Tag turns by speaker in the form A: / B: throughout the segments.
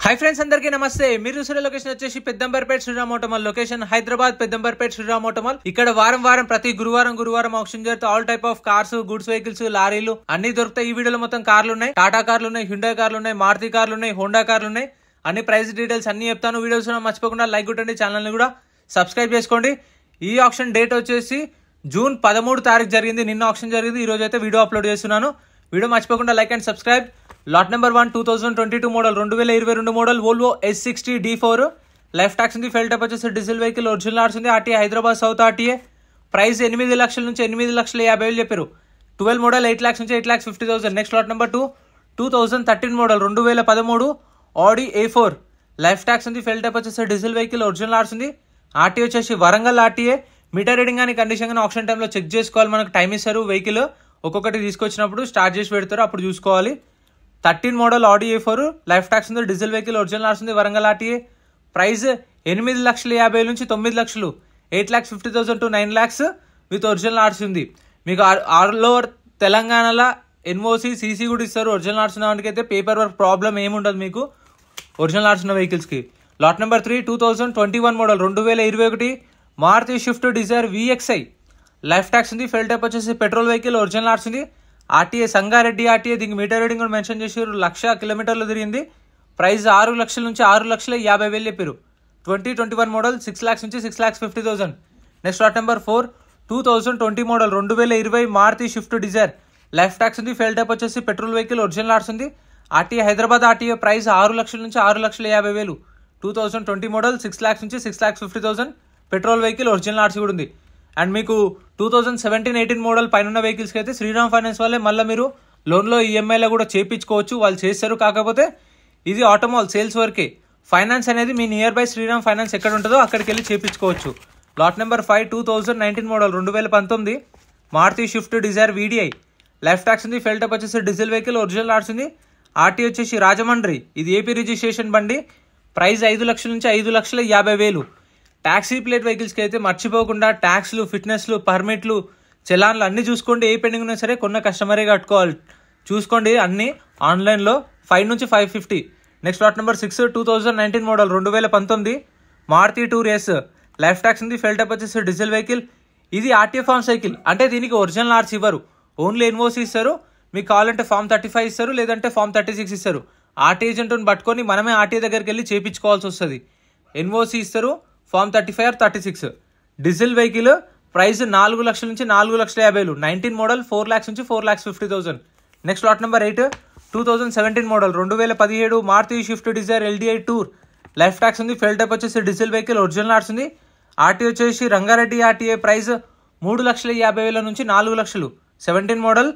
A: Hi friends अंदर की नमस्ते लोकेशन వచ్చేసి పెద్దంబర్పేట శ్రీరామ్ ఆటోమల్ లొకేషన్ హైదరాబాద్ పెద్దంబర్పేట శ్రీరామ్ ఆటోమల్ ఇక్కడ వారం ప్రతి గురువారం ఆక్షన్ జరుగుతుంది all type of cars goods vehicles లారీలు అన్ని దొరుకుతాయి ఈ వీడియోలో మొత్తం కార్లు ఉన్నాయి టాటా కార్లు ఉన్నాయి హ్యుండై కార్లు ఉన్నాయి మారుతి కార్లు ఉన్నాయి హోండా కార్లు ఉన్నాయి అన్ని ప్రైస్ డీటెయిల్స్ అన్ని చెప్తాను వీడియోస్ మర్చిపోకుండా లైక్ కొట్టండి ఛానల్ ని కూడా సబ్స్క్రైబ్ చేసుకోండి ఈ ఆక్షన్ డేట్ వచ్చేసి జూన్ 13 తారీఖు జరిగింది నిన్న ఆక్షన్ జరిగింది ఈ రోజు అయితే వీడియో అప్లోడ్ చేస్తున్నాను వీడియో మర్చిపోకుండా like and subscribe lot number 1 2022 model 2022 model Volvo S60 D4 life tax ఉంది ఫెల్ టైప్ వచ్చేసి డీజిల్ వెహికల్ ఒరిజినల్ ఆర్ట్స్ ఉంది RTA Hyderabad south RTA price 8 లక్షల నుంచి 8,50,000 చెప్పారు 12 మోడల్ 8 lakhs నుంచి 8,50,000 నెక్స్ట్ లాట్ నెంబర్ 2 2013 మోడల్ 2013 ఆడి A4 life tax ఉంది fuel type వచ్చేసి diesel vehicle original arts ఉంది ఆర్టీఏ వచ్చేసి వరంగల్ ఆర్టీఏ మీటర్ రీడింగ్ కానీ కండిషన్ కానీ ఆప్షన్ టైంలో చెక్ చేసుకోవాలి మనకు టైం ఇస్తారు వెహికల్ ఒక్కొక్కటి తీసుకొచ్చినప్పుడు స్టార్ట్ చేసి పెడతారు అప్పుడు చూసుకోవాలి 13 model Audi A4 life tax ఉంది డీజిల్ వెహికల్ ఒరిజినల్ ఆర్ట్స్ ఉంది వరంగల్ ఆర్టీఏ ప్రైస్ 8,50,000 నుంచి 9 లక్షలు 8,50,000 to 9 lakhs with original arts ఉంది మీకు ఆల్ ఓవర్ తెలంగాణలో ఎన్ఓసి సీసీ కూడా ఇస్తారు ఒరిజినల్ ఆర్ట్స్ ఉన్న వాటికి అయితే పేపర్ వర్క్ ప్రాబ్లం ఏముండదు మీకు ఒరిజినల్ ఆర్ట్స్ ఉన్న వెహికల్స్కి lot number 3 2021 model 2021 Maruti shift dzire VXI life tax ఉంది ఫెల్ టైప్ వచ్చేసి పెట్రోల్ వెహికల్ ఒరిజినల్ ఆర్ట్స్ ఉంది ఆర్టీఏ సంగారెడ్డి ఆర్టీఏ దీనికి మీటర్ రీడింగ్ కూడా మెన్షన్ చేశారు 1,00,000 కిలోమీటర్లు తిరిగింది ప్రైస్ 6 లక్షల నుంచి 6,50,000 చెప్పారు 2021 మోడల్ 6 lakhs నుంచి 6,50,000 next lot number 4 2020 model 2020 Maruti shift Dzire life tax ఉంది ఫెల్ టైప్ వచ్చేసి పెట్రోల్ వెహికల్ ఒరిజినల్ ఆర్ట్స్ ఉంది ఆర్టీఏ హైదరాబాద్ ఆర్టీఏ ప్రైస్ 6 లక్షల నుంచి 6,50,000 2020 మోడల్ 6 lakhs నుంచి 6,50,000 పెట్రోల్ వెహికల్ ఒరిజినల్ ఆర్ట్స్ కూడా ఉంది అండ్ మీకు 2017-18 మోడల్ పైన వెహికల్స్కి అయితే శ్రీరామ్ ఫైనాన్స్ వాళ్ళే మళ్ళీ మీరు లోన్లో ఈఎంఐలో కూడా చేయించుకోవచ్చు వాళ్ళు చేస్తారు కాకపోతే ఇది ఆటోమాల్ సేల్స్ వరకే ఫైనాన్స్ అనేది మీ నియర్ బై శ్రీరామ్ ఫైనాన్స్ ఎక్కడ ఉంటుందో అక్కడికి వెళ్ళి చేయించుకోవచ్చు lot number 5 2019 model 2019 Maruti shift Dzire VDI life tax ఉంది ఫెల్ టైప్ వచ్చేసి డీజిల్ వెహికల్ ఒరిజినల్ ఆర్ట్స్ ఉంది ఆర్టీ వచ్చేసి రాజమండ్రి ఇది ఏపీ రిజిస్ట్రేషన్ బండి ప్రైస్ 5 లక్షల నుంచి 5,50,000 ట్యాక్సీ ప్లేట్ వెహికల్స్కి అయితే మర్చిపోకుండా ట్యాక్స్లు ఫిట్నెస్లు పర్మిట్లు చలాన్లు అన్ని చూసుకోండి ఏ పెండింగ్ ఉన్నా సరే కొన్న కస్టమరే కట్టుకోవాలి చూసుకోండి అన్ని ఆన్లైన్లో 5 నుంచి 550 next lot number 6 2019 model 2019 Maruti tour S life tax ఉంది ఫెల్ టైప్ వచ్చేసి డీజిల్ వెహికల్ ఇది ఆర్టీఏ ఫామ్ సైకిల్ అంటే దీనికి ఒరిజినల్ ఆర్ట్స్ ఇవ్వరు ఓన్లీ ఎన్ఓసి ఇస్తారు మీకు కావాలంటే ఫామ్ 35 ఇస్తారు లేదంటే ఫామ్ 36 ఇస్తారు ఆర్టీ ఏజెంట్ని పట్టుకొని మనమే ఆర్టీఏ దగ్గరికి వెళ్ళి చేయించుకోవాల్సి వస్తుంది ఎన్ఓసి ఇస్తారు form 35 or 36 diesel vehicle price 4 లక్షల నుంచి 4,50,000 19 మోడల్ 4 lakhs నుంచి 4,50,000 next lot number 8 2017 model 2017 Maruti shift Dzire LDI tour life tax ఉంది ఫెల్ టైప్ వచ్చేసి డీజిల్ వెహికల్ ఒరిజినల్ ఆర్ట్స్ ఉంది ఆర్టీ వచ్చేసి రంగారెడ్డి ఆర్టీఏ ప్రైస్ 3,50,000 నుంచి 4 లక్షలు 17 మోడల్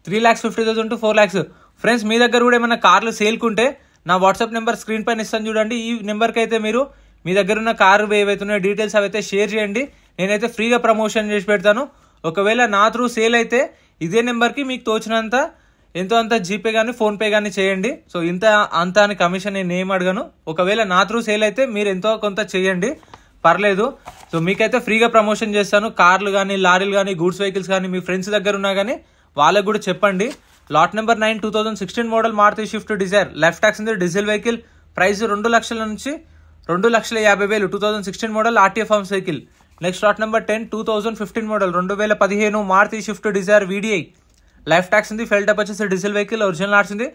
A: 3,50,000 to 4 lakhs ఫ్రెండ్స్ మీ దగ్గర కూడా ఏమైనా కార్లు సేల్కుంటే నా వాట్సాప్ నెంబర్ స్క్రీన్ పైన ఇస్తాను చూడండి ఈ నెంబర్కి అయితే మీరు మీ దగ్గర ఉన్న కారు ఏవైతున్నాయో డీటెయిల్స్ అవైతే షేర్ చేయండి నేనైతే ఫ్రీగా ప్రమోషన్ చేసి పెడతాను ఒకవేళ నా త్రూ సేల్ అయితే ఇదే నెంబర్కి మీకు తోచినంత ఎంతో అంత జీపే కానీ ఫోన్పే కానీ చేయండి సో ఇంత అంత అని కమిషన్ నేను ఏం అడగను ఒకవేళ నా త్రూ సేల్ అయితే మీరు ఎంతో కొంత చేయండి పర్లేదు సో మీకైతే ఫ్రీగా ప్రమోషన్ చేస్తాను కార్లు కానీ లారీలు కానీ గూడ్స్ వెహికల్స్ కానీ మీ ఫ్రెండ్స్ దగ్గర ఉన్నా కానీ వాళ్ళకు కూడా చెప్పండి lot number 9 2016 model Maruti shift Dzire life tax ఉంది డీజిల్ వెహికల్ ప్రైస్ 2 లక్షల నుంచి 2,50,000 2016 model RTA form cycle next lot number 10 2015 model 2015 Maruti shift Dzire VDI life tax ఉంది ఫెల్ టైప్ వచ్చేసి డీజిల్ వెహికల్ ఒరిజినల్ ఆర్ట్స్ ఉంది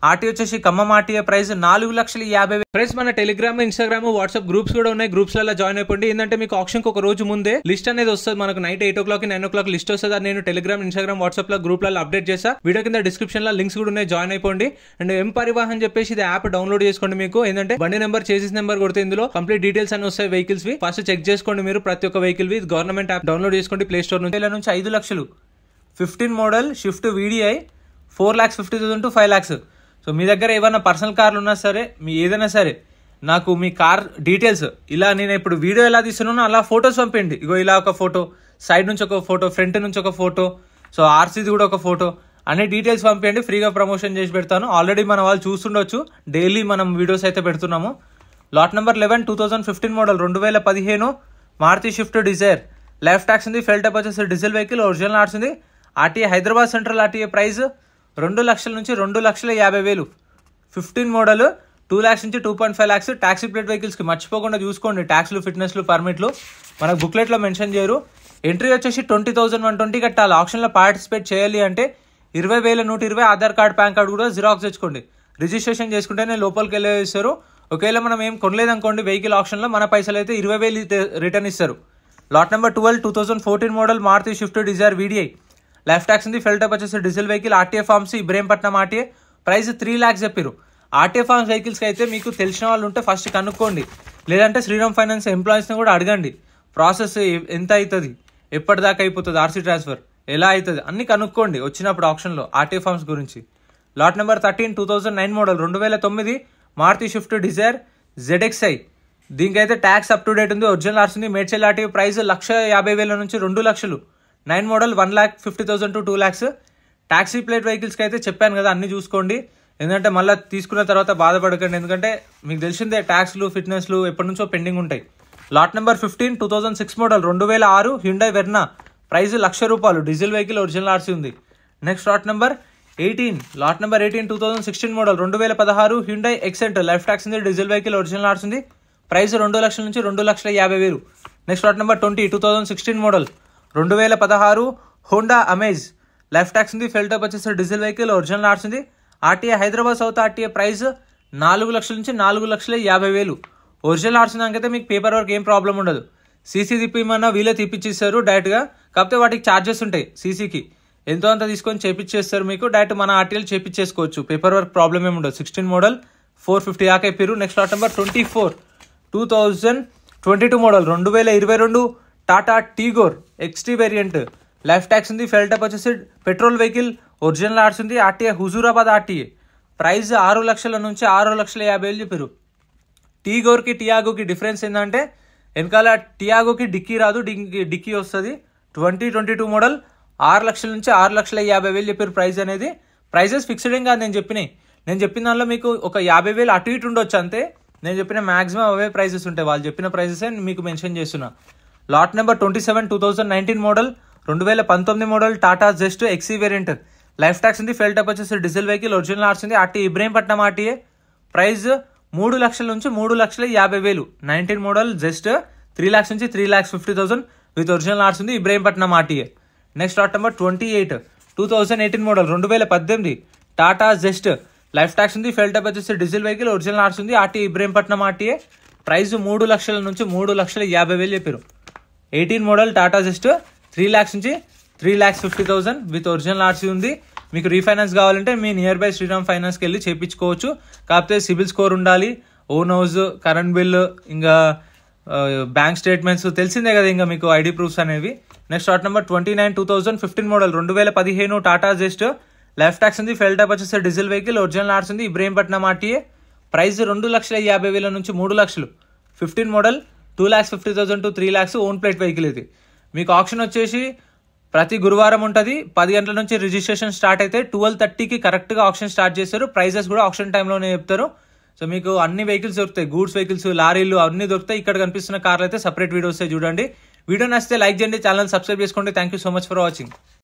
A: ఆర్టీ వచ్చేసి ఖమ్మం ఆర్టీఏ ప్రైస్ 4,50,000 ప్రైస్ మన Telegram Instagram WhatsApp groups కూడా ఉన్నాయి గ్రూప్స్లలో జాయిన్ అయిపోండి ఏంటంటే మీకు ఆప్షన్కి ఒక రోజు ముందే లిస్ట్ అనేది వస్తుంది మనకు నైట్ 8 o'clock 9 o'clock లిస్ట్ వస్తుంది అది నేను టెలిగ్రామ్ ఇన్స్టాగ్రామ్ వాట్సాప్ లో గ్రూప్లలో అప్డేట్ చేస్తా వీడియో కింద డిస్క్రిప్షన్ లో లింక్స్ కూడా ఉన్నాయి జాయిన్ అయిపోండి అండ్ ఎం పరివాహన్ చెప్పేసి ఇది యాప్ డౌన్లోడ్ చేసుకోండి మీకు ఏంటంటే బండి నెంబర్ చేసేస్ నెంబర్ కొడితే ఇందులో కంప్లీట్ డీటెయిల్స్ అని వస్తాయి వెహికల్స్ వి ఫస్ట్ చెక్ చేసుకోండి మీరు ప్రతి ఒక్క వెహికల్ వి గవర్నమెంట్ యాప్ డౌన్లోడ్ చేసుకోండి ప్లే స్టోర్ నుంచి 5 లక్షలు 15 model swift VDI 4,50,000 to 5 lakhs so మీ దగ్గర ఏమైనా పర్సనల్ కార్లు ఉన్నా సరే మీ ఏదైనా సరే నాకు మీ కార్ డీటెయిల్స్ ఇలా నేను ఇప్పుడు వీడియో ఎలా తీస్తున్నానో అలా ఫొటోస్ పంపండి ఇగో ఇలా ఒక ఫోటో సైడ్ నుంచి ఒక ఫోటో ఫ్రంట్ నుంచి ఒక ఫోటో సో ఆర్సీది కూడా ఒక ఫోటో అనే డీటెయిల్స్ పంపించండి ఫ్రీగా ప్రమోషన్ చేసి పెడతాను ఆల్రెడీ మన వాళ్ళు చూస్తుండొచ్చు డైలీ మనం వీడియోస్ అయితే పెడుతున్నాము lot number 11 2015 model 2015 Maruti shift Dzire life tax ఉంది ఫెల్ టైప్ వచ్చేసి డీజిల్ వెహికల్ ఒరిజినల్ ఆర్ట్స్ ఉంది RTA Hyderabad central RTA price 2 లక్షల నుంచి 2,50,000 15 మోడల్ 2 lakhs నుంచి 2.5 lakhs. ట్యాక్సీ ప్లేట్ వెహికల్స్కి మర్చిపోకుండా చూసుకోండి, ట్యాక్స్లు, ఫిట్నెస్లు, పర్మిట్లు మనకు బుక్లెట్లో మెన్షన్ చేయరు. ఎంట్రీ వచ్చేసి 20,120 కట్టాలి. ఆప్షన్లో పార్టిసిపేట్ చేయాలి అంటే 20,120 ఆధార్ కార్డ్, పాన్ కార్డ్ కూడా జిరాక్స్ తెచ్చుకోండి. రిజిస్ట్రేషన్ చేసుకుంటేనే లోపలికి వెళ్ళేస్తారు. ఒకవేళ మనం ఏం కొనలేదనుకోండి వెహికల్ ఆప్షన్లో, మన పైసలు అయితే 20,000 రిటర్న్ ఇస్తారు. Lot number 12 2014 model Maruti Swift Dzire VDI. Life tax ఉంది. ఫెల్ టైప్ వచ్చేసి diesel vehicle. RTA farms Ibrahimpatnam RTA. Price 3 lakhs చెప్పారు. RTA ఫార్మ్స్ వెహికల్స్కి అయితే మీకు తెలిసిన వాళ్ళు ఉంటే ఫస్ట్ కనుక్కోండి, లేదంటే శ్రీరామ్ ఫైనాన్స్ ఎంప్లాయీస్ని కూడా అడగండి. ప్రాసెస్ ఎంత అవుతుంది, ఎప్పటిదాకా అయిపోతుంది, RC ట్రాన్స్ఫర్ ఎలా అవుతుంది అన్ని కనుక్కోండి వచ్చినప్పుడు ఆప్షన్లో RTA ఫార్మ్స్ గురించి. Lot number 13 2009 model 2009 Maruti Swift dzire ZXi. దీనికైతే ట్యాక్స్ అప్ టు డేట్ ఉంది, ఒరిజినల్ ఆర్స్ ఉంది. మేడ్చల్ RTA. ప్రైస్ 1,50,000 నుంచి 2 లక్షలు. 9 model 1,50,000 to 2 lakhs. Taxi plate వెహికల్స్కి అయితే చెప్పాను కదా, అన్ని చూసుకోండి. ఎందుకంటే మళ్ళీ తీసుకున్న తర్వాత బాధపడకండి, ఎందుకంటే మీకు తెలిసిందే ట్యాక్స్లు, ఫిట్నెస్లు ఎప్పటి నుంచో పెండింగ్ ఉంటాయి. Lot number 15 2006 model 2006 Hyundai Verna. Price ₹1,00,000. Diesel vehicle, original RC ఉంది. Next lot number 18 2016 model 2016 Hyundai Xcent. Life tax ఉంది. డీజిల్ వెహికల్, ఒరిజినల్ ఆర్స్ ఉంది. ప్రైస్ 2 లక్షల నుంచి 2,50,000. Next lot number 20 2016 model 2016 Honda Amaze. Life tax ఉంది. Fuel type వచ్చేసి diesel vehicle, original ఆర్స్ ఉంది. RTA Hyderabad south RTA. Price 4 లక్షల నుంచి 4,50,000. ఒరిజినల్ ఆర్స్ దానికైతే మీకు పేపర్ వర్క్ ఏం ప్రాబ్లం ఉండదు. సీసీ తిప్పిమన్నా వీళ్ళే తిప్పించేస్తారు డైరెక్ట్గా. కాకపోతే వాటికి ఛార్జెస్ ఉంటాయి. సీసీకి ఎంతో అంత తీసుకొని చేపించేస్తారు, మీకు డైరెక్ట్ మన RTAలు చేపించేసుకోవచ్చు. పేపర్ వర్క్ ప్రాబ్లం ఏమి ఉండదు. 16 మోడల్ 450 దాకా అయిపోయారు. Next lot number 24 2022 model 2022 Tata Tigor XT variant. Life tax ఉంది. ఫెల్ టైప్ వచ్చేసి పెట్రోల్ వెహికల్, ఒరిజినల్ ఆర్స్ ఉంది. RTA Huzurabad RTA. ప్రైస్ 6 లక్షల నుంచి 6,50,000 చెప్పారు. టీగోర్కి టియాగోకి డిఫరెన్స్ ఏంటంటే వెనకాల టియాగోకి డిక్కీ రాదు, డిక్కీ వస్తుంది. 2022 మోడల్ 6 లక్షల నుంచి 6,50,000 చెప్పారు. ప్రైస్ అనేది ప్రైజెస్ ఫిక్స్డ్ ఏం కాదు. నేను చెప్పిన దానిలో మీకు ఒక 50,000 అటు ఇటు ఉండొచ్చు అంతే. నేను చెప్పిన మాక్సిమం అవే ప్రైజెస్ ఉంటాయి. వాళ్ళు చెప్పిన ప్రైజెస్ మీకు మెన్షన్ చేస్తున్నా. Lot number 27 2019 model 2019 model Tata Zest XE variant. Life tax ఉంది. ఫెల్ టైప్ వచ్చేసి డీజిల్ వెహికల్, ఒరిజినల్ ఆర్స్ ఉంది. RTA Ibrahimpatnam RTA. ప్రైస్ 3 లక్షల నుంచి 3,50,000. 19 మోడల్ జెస్ట్ 3 lakhs నుంచి 3,50,000 విత్ ఒరిజినల్ ఆర్స్ ఉంది. Ibrahimpatnam RTA. Next lot number 28 2018 model 2018 Tata Zest. Life tax ఉంది. ఫెల్ టైప్ వచ్చేసి డీజిల్ వెహికల్, ఒరిజినల్ ఆర్స్ ఉంది. RTA Ibrahimpatnam RTA. ప్రైస్ 3 లక్షల నుంచి 3,50,000 చెప్పారు. 18 మోడల్ టాటా జెస్ట్ 3 lakhs నుంచి 3,50,000 విత్ ఒరిజినల్ ఆర్సీ ఉంది. మీకు రీఫైనాన్స్ కావాలంటే మీ నియర్ బై శ్రీరామ్ ఫైనాన్స్కి వెళ్ళి చేయించుకోవచ్చు. కాకపోతే సిబిల్ స్కోర్ ఉండాలి, ఓన్ హౌస్, కరెంట్ బిల్, ఇంకా బ్యాంక్ స్టేట్మెంట్స్ తెలిసిందే కదా, ఇంకా మీకు ఐడి ప్రూఫ్స్ అనేవి. Next lot number 29 2015 model 2015 Tata Zest. Life tax ఉంది. ఫెల్ టైప్ వచ్చేసి డీజిల్ వెహికల్, ఒరిజినల్ ఆర్స్ ఉంది. ఇబ్రహీంపట్నం RTA. ప్రైస్ 2,50,000 నుంచి 3 లక్షలు. 15 model 2,50,000 to 3 lakhs. Own plate vehicle ఇది. మీకు ఆప్షన్ వచ్చేసి ప్రతి గురువారం ఉంటుంది. 10 గంటల నుంచి రిజిస్ట్రేషన్ స్టార్ట్ అయితే 12:30కి కరెక్ట్గా ఆప్షన్ స్టార్ట్ చేస్తారు. ప్రైజెస్ కూడా ఆప్షన్ టైంలోనే చెప్తారు. సో మీకు అన్ని వెహికల్స్ దొరుకుతాయి, గూడ్స్ వెహికల్స్, లారీలు అన్ని దొరుకుతాయి. ఇక్కడ కనిపిస్తున్న కార్లు అయితే సపరేట్ వీడియోస్ చూడండి. వీడియో నచ్చితే లైక్ చేయండి, ఛానల్ సబ్స్క్రైబ్ చేసుకోండి. Thank you so much for watching.